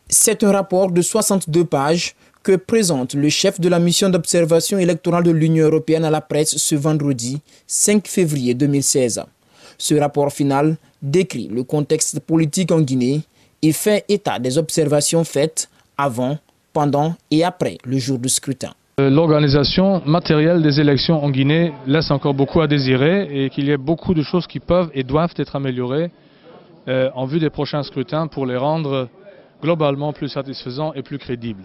C'est un rapport de 62 pages que présente le chef de la mission d'observation électorale de l'Union européenne à la presse ce vendredi 5 février 2016. Ce rapport final décrit le contexte politique en Guinée et fait état des observations faites avant, pendant et après le jour du scrutin. L'organisation matérielle des élections en Guinée laisse encore beaucoup à désirer et qu'il y a beaucoup de choses qui peuvent et doivent être améliorées en vue des prochains scrutins pour les rendre globalement plus satisfaisants et plus crédibles.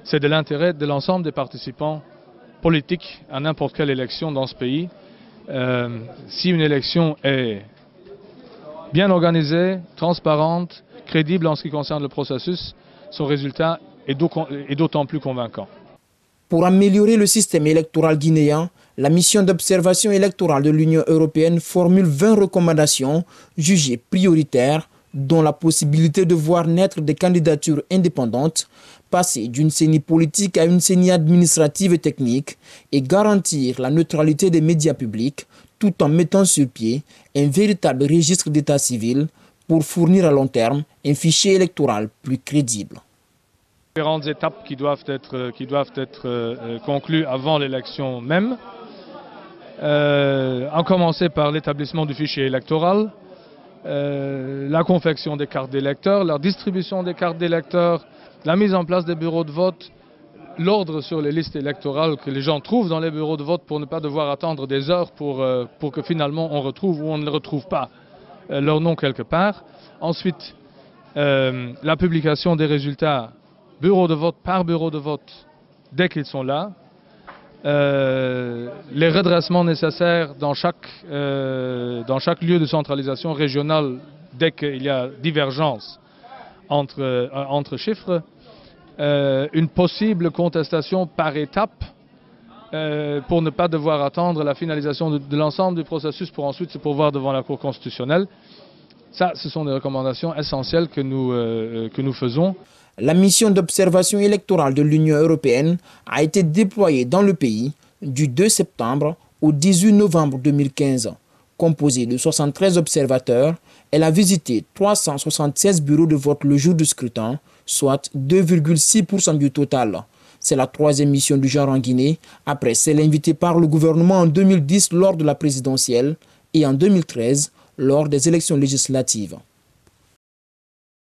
C'est de l'intérêt de l'ensemble des participants politiques à n'importe quelle élection dans ce pays. Si une élection est bien organisée, transparente, crédible en ce qui concerne le processus, son résultat est d'autant plus convaincant. Pour améliorer le système électoral guinéen, la mission d'observation électorale de l'Union européenne formule 20 recommandations jugées prioritaires, dont la possibilité de voir naître des candidatures indépendantes, passer d'une CENI politique à une CENI administrative et technique et garantir la neutralité des médias publics tout en mettant sur pied un véritable registre d'état civil pour fournir à long terme un fichier électoral plus crédible. Différentes étapes qui doivent être conclues avant l'élection même, à commencer par l'établissement du fichier électoral, la confection des cartes d'électeurs, la distribution des cartes d'électeurs, la mise en place des bureaux de vote, l'ordre sur les listes électorales que les gens trouvent dans les bureaux de vote pour ne pas devoir attendre des heures pour que finalement on retrouve ou on ne retrouve pas leur nom quelque part. Ensuite, la publication des résultats bureau de vote par bureau de vote dès qu'ils sont là, les redressements nécessaires dans chaque lieu de centralisation régionale dès qu'il y a divergence entre chiffres, une possible contestation par étape pour ne pas devoir attendre la finalisation de l'ensemble du processus pour ensuite se pourvoir devant la Cour constitutionnelle. Ça, ce sont des recommandations essentielles que nous faisons. La mission d'observation électorale de l'Union européenne a été déployée dans le pays du 2 septembre au 18 novembre 2015. Composée de 73 observateurs, elle a visité 376 bureaux de vote le jour du scrutin, soit 2,6% du total. C'est la troisième mission du genre en Guinée, après celle invitée par le gouvernement en 2010 lors de la présidentielle et en 2013 lors des élections législatives.